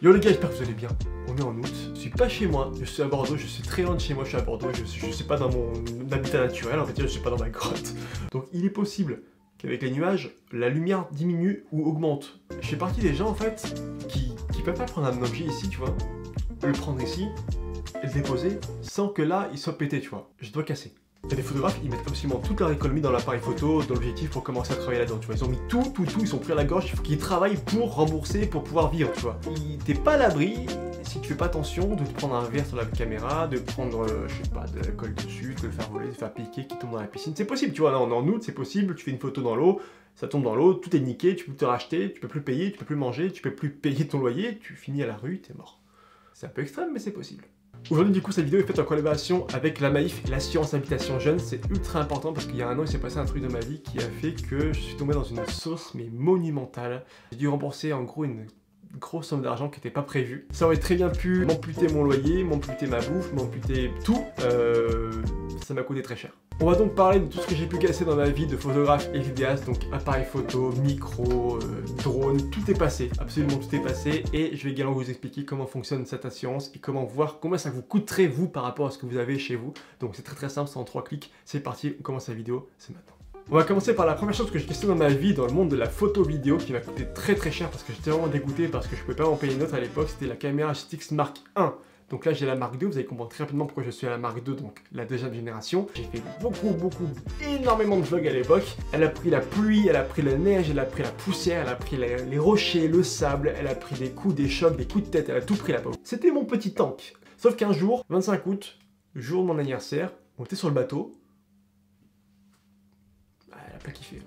Yo les gars, j'espère que vous allez bien. On est en août, je suis pas chez moi, je suis à Bordeaux, je suis très loin de chez moi, je suis à Bordeaux, je suis pas dans mon habitat naturel, en fait je suis pas dans ma grotte. Donc il est possible qu'avec les nuages, la lumière diminue ou augmente. Je fais partie des gens en fait qui peuvent pas prendre un objet ici, tu vois, le prendre ici et le déposer sans que là il soit pété, tu vois. Je dois casser. Il y a des photographes, ils mettent absolument toute leur économie dans l'appareil photo, dans l'objectif pour commencer à travailler là-dedans, tu vois. Ils ont mis tout, ils sont pris à la gorge, il faut qu'ils travaillent pour rembourser, pour pouvoir vivre, tu vois. T'es pas à l'abri, si tu fais pas attention, de te prendre un verre sur la caméra, de prendre, je sais pas, de l'alcool dessus, de le faire voler, de le faire piquer, qui tombe dans la piscine. C'est possible, tu vois, là on est en août, c'est possible, tu fais une photo dans l'eau, ça tombe dans l'eau, tout est niqué, tu peux te racheter, tu peux plus payer, tu peux plus manger, tu peux plus payer ton loyer, tu finis à la rue, t'es mort. C'est un peu extrême, mais c'est possible. Aujourd'hui du coup cette vidéo est faite en collaboration avec la Maïf et l'assurance habitation jeune. C'est ultra important parce qu'il y a un an il s'est passé un truc dans ma vie qui a fait que je suis tombé dans une sauce mais monumentale. J'ai dû rembourser en gros une grosse somme d'argent qui n'était pas prévue. Ça aurait très bien pu m'amputer mon loyer, m'amputer ma bouffe, m'amputer tout. Ça m'a coûté très cher. On va donc parler de tout ce que j'ai pu casser dans ma vie de photographe et vidéaste, donc appareil photo, micro, drone, tout est passé, absolument tout est passé, et je vais également vous expliquer comment fonctionne cette assurance et comment voir combien ça vous coûterait vous par rapport à ce que vous avez chez vous. Donc c'est très simple, c'est en 3 clics, c'est parti, on commence la vidéo, c'est maintenant. On va commencer par la première chose que j'ai testée dans ma vie dans le monde de la photo vidéo qui m'a coûté très cher parce que j'étais vraiment dégoûté parce que je pouvais pas en payer une autre à l'époque, c'était la caméra GTX Mark 1. Donc là j'ai la Mark II, vous allez comprendre très rapidement pourquoi je suis à la Mark II, donc la deuxième génération. J'ai fait énormément de vlogs à l'époque. Elle a pris la pluie, elle a pris la neige, elle a pris la poussière, elle a pris les rochers, le sable, elle a pris des coups, des chocs, des coups de tête, elle a tout pris la pauvre. C'était mon petit tank. Sauf qu'un jour, 25 août, jour de mon anniversaire, on était sur le bateau. Bah, elle a pas kiffé.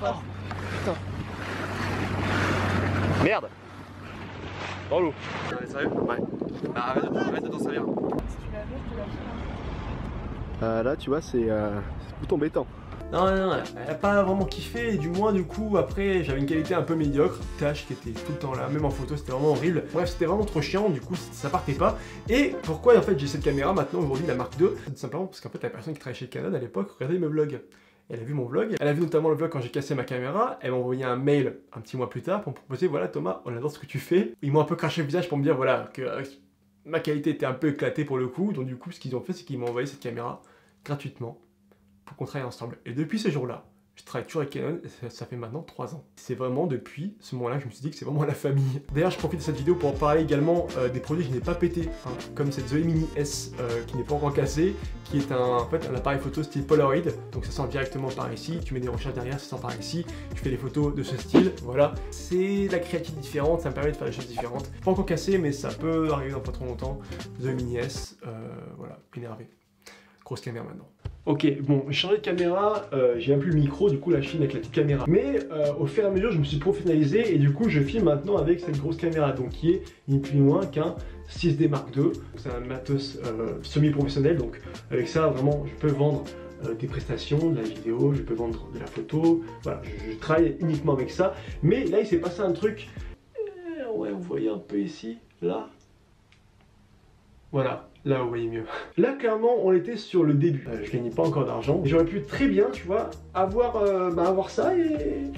Oh, putain. Merde! Dans l'eau. Sérieux? Ouais. Bah, arrête de t'en servir. Si tu la veux, je te la fais. Là, tu vois, c'est tout embêtant. Non, elle a pas vraiment kiffé, et du moins, du coup, après, j'avais une qualité un peu médiocre. Tâche qui était tout le temps là, même en photo, c'était vraiment horrible. Bref, c'était vraiment trop chiant, du coup, ça partait pas. Et pourquoi, en fait, j'ai cette caméra maintenant, aujourd'hui, la Mark II? C'est tout simplement parce qu'en fait, la personne qui travaillait chez Canon à l'époque regardait mes vlogs. Elle a vu mon vlog, elle a vu notamment le vlog quand j'ai cassé ma caméra, elle m'a envoyé un mail un petit mois plus tard pour me proposer, voilà Thomas, on adore ce que tu fais. Ils m'ont un peu craché le visage pour me dire voilà que ma qualité était un peu éclatée pour le coup, donc du coup ce qu'ils ont fait c'est qu'ils m'ont envoyé cette caméra gratuitement pour qu'on travaille ensemble. Et depuis ce jour-là, je travaille toujours avec Canon et ça fait maintenant 3 ans. C'est vraiment depuis ce moment-là que je me suis dit que c'est vraiment la famille. D'ailleurs, je profite de cette vidéo pour en parler également des produits que je n'ai pas pété, hein, comme cette Zoé Mini S qui n'est pas encore cassée, qui est en fait un appareil photo style Polaroid. Donc ça sort directement par ici, tu mets des recherches derrière, ça sort par ici, tu fais des photos de ce style, voilà. C'est de la créativité différente, ça me permet de faire des choses différentes. Pas encore cassé, mais ça peut arriver dans pas trop longtemps. Zoé Mini S, voilà, énervé. Grosse caméra maintenant. Ok, bon, j'ai changé de caméra, j'ai même plus le micro, du coup là je filme avec la petite caméra. Mais au fur et à mesure je me suis professionnalisé et du coup je filme maintenant avec cette grosse caméra, donc qui est ni plus ni moins qu'un 6D Mark II. C'est un matos semi-professionnel, donc avec ça vraiment je peux vendre des prestations, de la vidéo, je peux vendre de la photo, voilà, je travaille uniquement avec ça. Mais là il s'est passé un truc, ouais vous voyez un peu ici, là. Voilà, là vous voyez mieux. Là clairement on était sur le début. Je gagnais pas encore d'argent. J'aurais pu très bien, tu vois, avoir ça et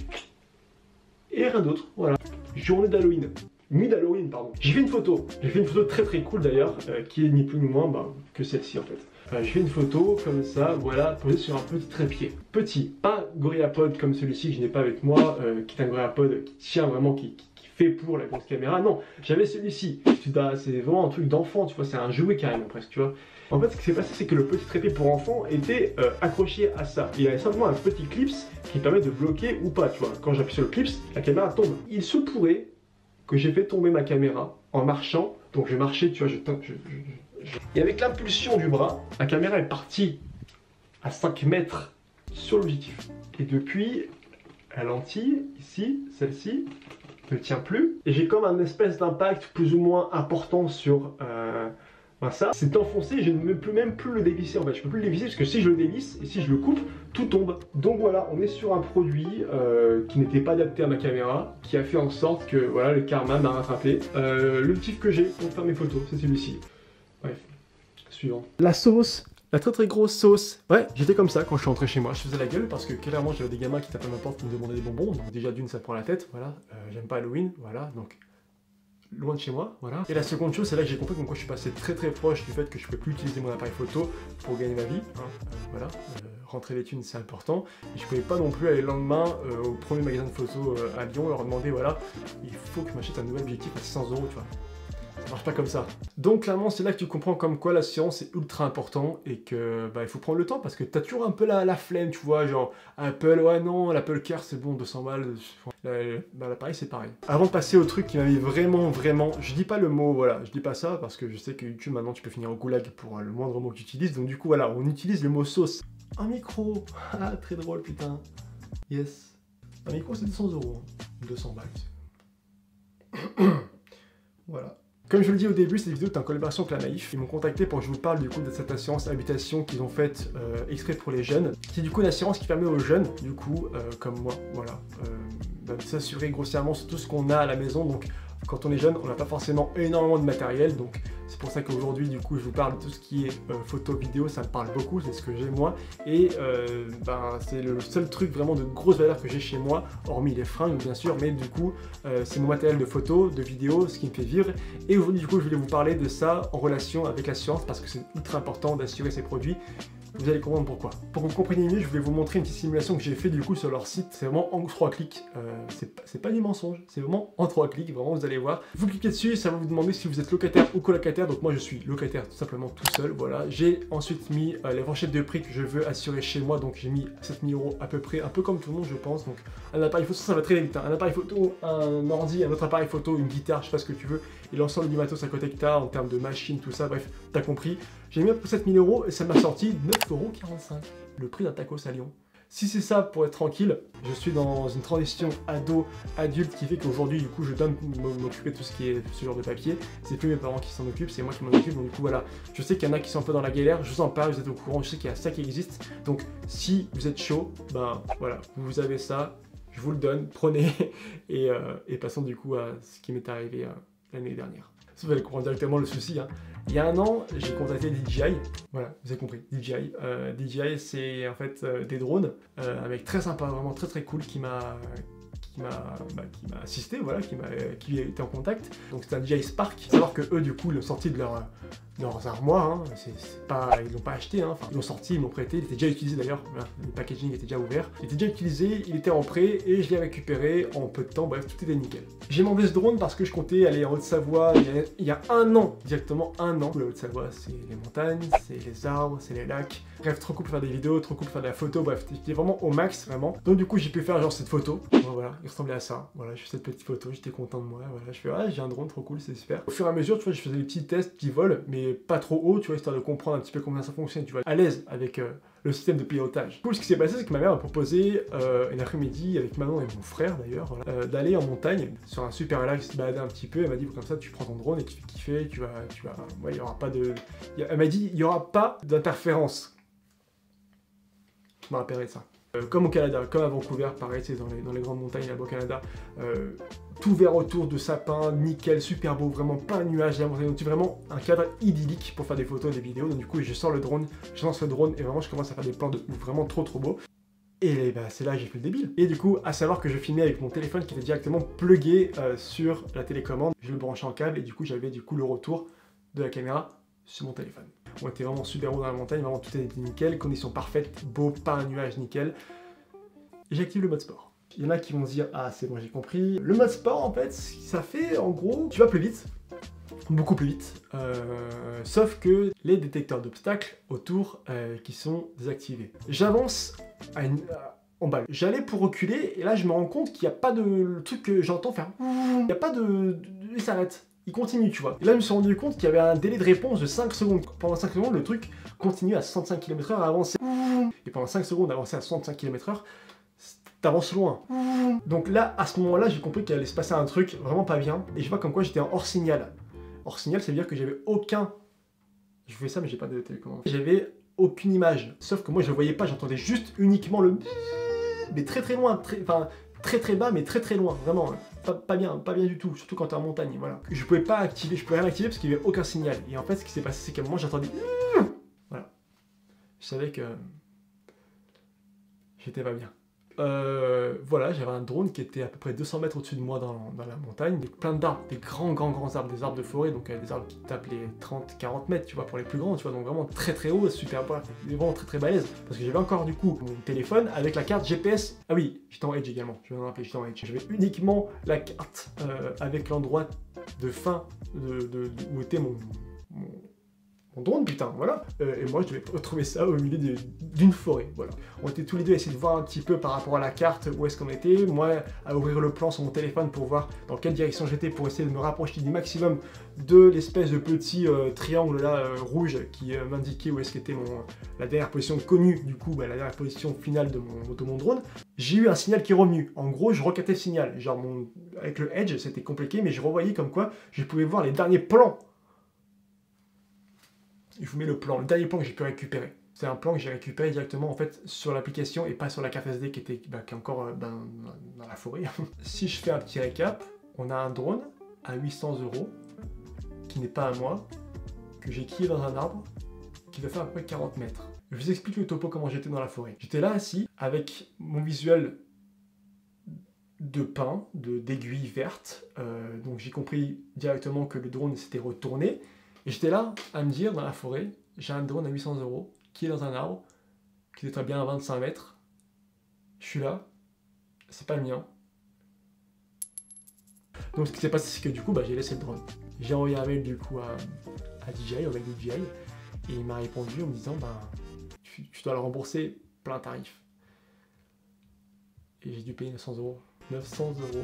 rien d'autre. Voilà. Journée d'Halloween. Nuit d'Halloween, pardon. J'ai fait une photo. J'ai fait une photo très cool d'ailleurs, qui est ni plus ni moins que celle-ci en fait. J'ai fait une photo comme ça, voilà, posée sur un petit trépied. Petit, pas GorillaPod comme celui-ci que je n'ai pas avec moi, qui est un GorillaPod qui tient vraiment, qui fait pour la grosse caméra. Non, j'avais celui-ci. C'est vraiment un truc d'enfant, tu vois, c'est un jouet carrément presque, tu vois. En fait, ce qui s'est passé, c'est que le petit trépied pour enfant était accroché à ça. Il y avait simplement un petit clips qui permet de bloquer ou pas, tu vois. Quand j'appuie sur le clips, la caméra tombe. Il se pourrait que j'ai fait tomber ma caméra en marchant. Donc je marchais, tu vois, et avec l'impulsion du bras, la caméra est partie à 5 mètres sur l'objectif. Et depuis, la lentille, ici, celle-ci, ne tient plus. Et j'ai comme un espèce d'impact plus ou moins important sur ça. C'est enfoncé, je ne peux même plus le dévisser en fait. Je peux plus le dévisser parce que si je le dévisse et si je le coupe, tout tombe. Donc voilà, on est sur un produit qui n'était pas adapté à ma caméra, qui a fait en sorte que voilà, le karma m'a rattrapé. L'objectif que j'ai pour faire mes photos, c'est celui-ci. Bref, suivant. La sauce La très très grosse sauce. Ouais, j'étais comme ça quand je suis rentré chez moi. Je faisais la gueule parce que clairement j'avais des gamins qui tapaient à ma porte qui me demandaient des bonbons. Donc déjà d'une ça prend la tête, voilà. J'aime pas Halloween, voilà. Donc loin de chez moi, voilà. Et la seconde chose, c'est là que j'ai compris comme quoi je suis passé très très proche du fait que je peux plus utiliser mon appareil photo pour gagner ma vie. Hein. Voilà. Rentrer les thunes c'est important. Et je pouvais pas non plus aller le lendemain au premier magasin de photos à Lyon leur demander voilà, il faut que je m'achète un nouvel objectif à 600 €, tu vois. Ça marche pas comme ça. Donc clairement c'est là que tu comprends comme quoi la science est ultra important et que bah il faut prendre le temps parce que t'as toujours un peu la flemme, tu vois, genre Apple, ouais non, l'Apple Care c'est bon, 200 balles, bah l'appareil c'est pareil. Avant de passer au truc qui m'avait vraiment, je dis pas le mot, voilà, je dis pas ça parce que je sais que YouTube maintenant tu peux finir au goulag pour le moindre mot que tu utilises, donc du coup voilà, on utilise le mot sauce. Un micro, ah très drôle putain, yes. Un micro c'est 200 €, 200 balles. Voilà. Comme je le dis au début, cette vidéo est en collaboration avec la Naïf. Ils m'ont contacté pour que je vous parle du coup de cette assurance habitation qu'ils ont faite exprès pour les jeunes. C'est du coup une assurance qui permet aux jeunes, du coup, comme moi, voilà, de s'assurer grossièrement sur tout ce qu'on a à la maison. Donc quand on est jeune, on n'a pas forcément énormément de matériel, donc c'est pour ça qu'aujourd'hui, du coup, je vous parle de tout ce qui est photo, vidéo, ça me parle beaucoup, c'est ce que j'ai moi, et c'est le seul truc vraiment de grosse valeur que j'ai chez moi, hormis les fringues bien sûr, mais du coup, c'est mon matériel de photo, de vidéo, ce qui me fait vivre, et aujourd'hui, du coup, je voulais vous parler de ça en relation avec l'assurance, parce que c'est ultra important d'assurer ces produits. Vous allez comprendre pourquoi. Pour que vous compreniez mieux, je voulais vous montrer une petite simulation que j'ai fait du coup sur leur site. C'est vraiment en 3 clics. C'est pas du mensonge, c'est vraiment en 3 clics. Vraiment, vous allez voir. Vous cliquez dessus, ça va vous demander si vous êtes locataire ou colocataire. Donc moi, je suis locataire tout simplement tout seul. Voilà. J'ai ensuite mis les fourchettes de prix que je veux assurer chez moi. Donc j'ai mis 7 000 € à peu près, un peu comme tout le monde, je pense. Donc un appareil photo, ça va très vite. Hein. Un appareil photo, un ordi, un autre appareil photo, une guitare, je sais pas ce que tu veux. Et l'ensemble du matos à côté que t'as en termes de machines, tout ça. Bref, t'as compris. J'ai mis à peu près 7 000 € et ça m'a sorti 9,45 €, le prix d'un tacos à Lyon. Si c'est ça, pour être tranquille, je suis dans une transition ado-adulte qui fait qu'aujourd'hui, du coup, je dois m'occuper de tout ce qui est ce genre de papier. C'est plus mes parents qui s'en occupent, c'est moi qui m'en occupe. Donc du coup, voilà, je sais qu'il y en a qui sont un peu dans la galère, je vous en parle, vous êtes au courant, je sais qu'il y a ça qui existe. Donc si vous êtes chaud, ben voilà, vous avez ça, je vous le donne, prenez. Et passons du coup à ce qui m'est arrivé l'année dernière. Vous allez comprendre directement le souci. Hein. Il y a un an, j'ai contacté DJI. Voilà, vous avez compris, DJI. DJI, c'est en fait des drones. Un mec très sympa, vraiment très très cool qui m'a assisté, voilà, qui était en contact. Donc c'est un DJI Spark. Faut savoir que eux, du coup, l'ont sorti de leurs armoires. Hein. Ils l'ont pas acheté, hein. Enfin, ils l'ont sorti, ils m'ont prêté. Il était déjà utilisé d'ailleurs. Voilà, le packaging était déjà ouvert. Il était déjà utilisé, il était en prêt et je l'ai récupéré en peu de temps. Bref, tout était nickel. J'ai demandé ce drone parce que je comptais aller en Haute-Savoie il y a un an, directement un an. La Haute-Savoie, c'est les montagnes, c'est les arbres, c'est les lacs. Bref, trop cool pour faire des vidéos, trop cool pour faire de la photo. Bref, j'étais vraiment au max, vraiment. Donc du coup, j'ai pu faire genre cette photo. Voilà, il ressemblait à ça. Voilà, je fais cette petite photo, j'étais content de moi. Voilà, je fais ah, j'ai un drone, trop cool, c'est super. Au fur et à mesure, tu vois, je faisais des petits tests, petits vols, mais pas trop haut, tu vois, histoire de comprendre un petit peu comment ça fonctionne, tu vois, à l'aise avec le système de pilotage. Du coup, ce qui s'est passé, c'est que ma mère m'a proposé un après-midi avec maman et mon frère d'ailleurs, voilà, d'aller en montagne sur un super lac, se balader un petit peu. Elle m'a dit comme ça, tu prends ton drone et tu fais kiffer, tu vas, ouais, il y aura pas de, elle m'a dit, il y aura pas d'interférence. Je me rappellerai de ça. Comme au Canada, comme à Vancouver, pareil, c'est dans les grandes montagnes là-bas au Canada, tout vert autour de sapins, nickel, super beau, vraiment pas un nuage, c'est vraiment un cadre idyllique pour faire des photos et des vidéos. Donc du coup, je sors le drone, je lance le drone et vraiment je commence à faire des plans de ouf, vraiment trop beau. Et bah, c'est là que j'ai fait le débile. Et du coup, à savoir que je filmais avec mon téléphone qui était directement plugué sur la télécommande. Je le branchais en câble et du coup, j'avais le retour de la caméra sur mon téléphone. On était vraiment super haut dans la montagne, vraiment tout était nickel, conditions parfaites, beau, pas un nuage, nickel. Et j'active le mode sport. Il y en a qui vont se dire, ah c'est bon, j'ai compris. Le mode sport, en fait, ça fait en gros, tu vas plus vite, beaucoup plus vite, sauf que les détecteurs d'obstacles autour qui sont désactivés. J'avance en balle. J'allais pour reculer et là je me rends compte qu'il n'y a pas de le truc que j'entends faire. Il n'y a pas il s'arrête. Il continue, tu vois. Et là, je me suis rendu compte qu'il y avait un délai de réponse de 5 secondes. Pendant 5 secondes, le truc continue à 65 km/h à avancer. Et pendant 5 secondes, avancer à 65 km/h, t'avances loin. Donc là, à ce moment-là, j'ai compris qu'il allait se passer un truc vraiment pas bien. Et je vois comme quoi j'étais en hors signal. Hors signal, ça veut dire que j'avais aucun... Je fais ça, mais j'ai pas de télécommande. J'avais aucune image. Sauf que moi, je le voyais pas, j'entendais juste uniquement le... Mais très très loin, très très bas, mais très très loin, vraiment. Pas bien du tout, surtout quand t'es en montagne, voilà. Je pouvais pas activer, je pouvais rien activer parce qu'il y avait aucun signal. Et en fait, ce qui s'est passé, c'est qu'à un moment, j'entendais... Voilà. savais que j'étais pas bien. Voilà, j'avais un drone qui était à peu près 200 mètres au-dessus de moi dans la montagne, avec plein d'arbres, des grands arbres, des arbres de forêt, donc des arbres qui tapent les 30-40 mètres, tu vois, pour les plus grands, tu vois, donc vraiment très très haut, super, voilà, vraiment très très balèze, parce que j'avais encore du coup mon téléphone avec la carte GPS, ah oui, j'étais en Edge également, je vais me rappeler, j'étais en Edge, j'avais uniquement la carte avec l'endroit de fin où était mon drone, putain, voilà. Et moi, je devais retrouver ça au milieu d'une forêt, voilà. On était tous les deux à essayer de voir un petit peu par rapport à la carte où est-ce qu'on était. Moi, à ouvrir le plan sur mon téléphone pour voir dans quelle direction j'étais, pour essayer de me rapprocher du maximum de l'espèce de petit triangle là rouge qui m'indiquait où est-ce qu'était la dernière position connue, du coup, la dernière position finale de mon drone. J'ai eu un signal qui est revenu. En gros, je recaptais le signal. Genre, avec le Edge, c'était compliqué, mais je revoyais comme quoi je pouvais voir les derniers plans. Je vous mets le plan, le dernier plan que j'ai pu récupérer. C'est un plan que j'ai récupéré directement en fait sur l'application et pas sur la carte SD qui est encore dans la forêt. Si je fais un petit récap, on a un drone à 800 € qui n'est pas à moi, que j'ai quillé dans un arbre, qui doit faire à peu près 40 mètres. Je vous explique le topo comment j'étais dans la forêt. J'étais là assis avec mon visuel de pin, d'aiguilles vertes, donc j'ai compris directement que le drone s'était retourné. Et j'étais là à me dire, dans la forêt, j'ai un drone à 800 € qui est dans un arbre, qui est très bien à 25 mètres. Je suis là, c'est pas le mien. Donc ce qui s'est passé, c'est que du coup, j'ai laissé le drone. J'ai envoyé un mail du coup à DJI, au mec de DJI, et il m'a répondu en me disant, tu dois le rembourser plein tarif. Et j'ai dû payer 900 €. 900 €.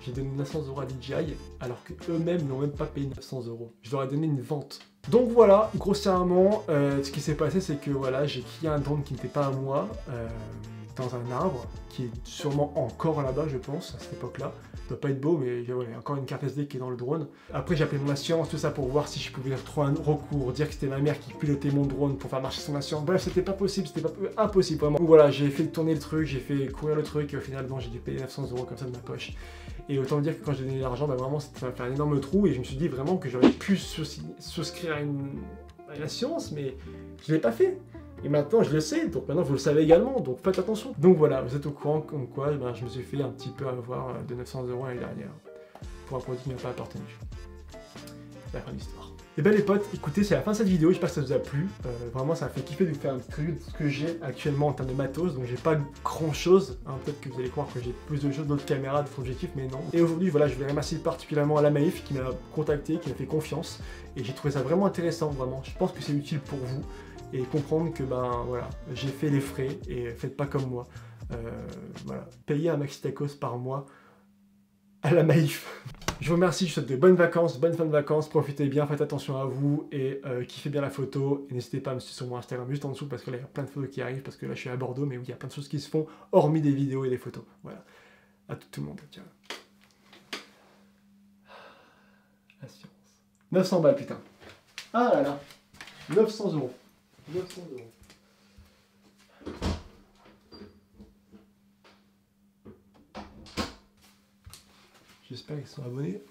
J'ai donné 900 € à DJI alors qu'eux-mêmes n'ont même pas payé 900 €. Je leur ai donné une vente. Donc voilà, grossièrement, ce qui s'est passé, c'est que voilà, j'ai quillé un drone qui n'était pas à moi dans un arbre qui est sûrement encore là-bas, je pense, à cette époque-là. Ça doit pas être beau, mais voilà, il y a encore une carte SD qui est dans le drone. Après, j'ai appelé mon assurance, tout ça pour voir si je pouvais trouver un recours, dire que c'était ma mère qui pilotait mon drone pour faire marcher son assurance. Bref, c'était pas possible, c'était impossible vraiment. Donc voilà, j'ai fait tourner le truc, j'ai fait courir le truc, et au final, j'ai dû payer 900 € comme ça de ma poche. Et autant dire que quand j'ai donné l'argent, vraiment, ça m'a fait un énorme trou, et je me suis dit vraiment que j'aurais pu souscrire à une assurance, mais je l'ai pas fait. Et maintenant je le sais, donc maintenant vous le savez également, donc faites attention. Donc voilà, vous êtes au courant comme quoi je me suis fait un petit peu avoir de 900 € l'année dernière pour un produit qui n'a pas appartenu. C'est la fin de l'histoire. Et bien les potes, écoutez, c'est la fin de cette vidéo, j'espère que ça vous a plu. Vraiment ça m'a fait kiffer de vous faire un petit review de ce que j'ai actuellement en termes de matos, donc j'ai pas grand chose, peut-être que vous allez croire que j'ai plus de choses, d'autres caméras, d'autres objectifs, mais non. Et aujourd'hui voilà, je voulais remercier particulièrement à la Maïf qui m'a contacté, qui m'a fait confiance, et j'ai trouvé ça vraiment intéressant, vraiment. Je pense que c'est utile pour vous. Et comprendre que voilà, j'ai fait les frais et faites pas comme moi. Voilà, payez un maxi tacos par mois à la Maïf. Je vous remercie, je vous souhaite de bonnes vacances, bonne fin de vacances, profitez bien, faites attention à vous et kiffez bien la photo. Et n'hésitez pas à me suivre sur mon Instagram juste en dessous parce que là il y a plein de photos qui arrivent, parce que là je suis à Bordeaux, mais oui, il y a plein de choses qui se font hormis des vidéos et des photos. Voilà, à tout le monde, tiens. Assurance. 900 balles, putain. Ah là là, 900 €. 900 €. J'espère qu'ils sont abonnés.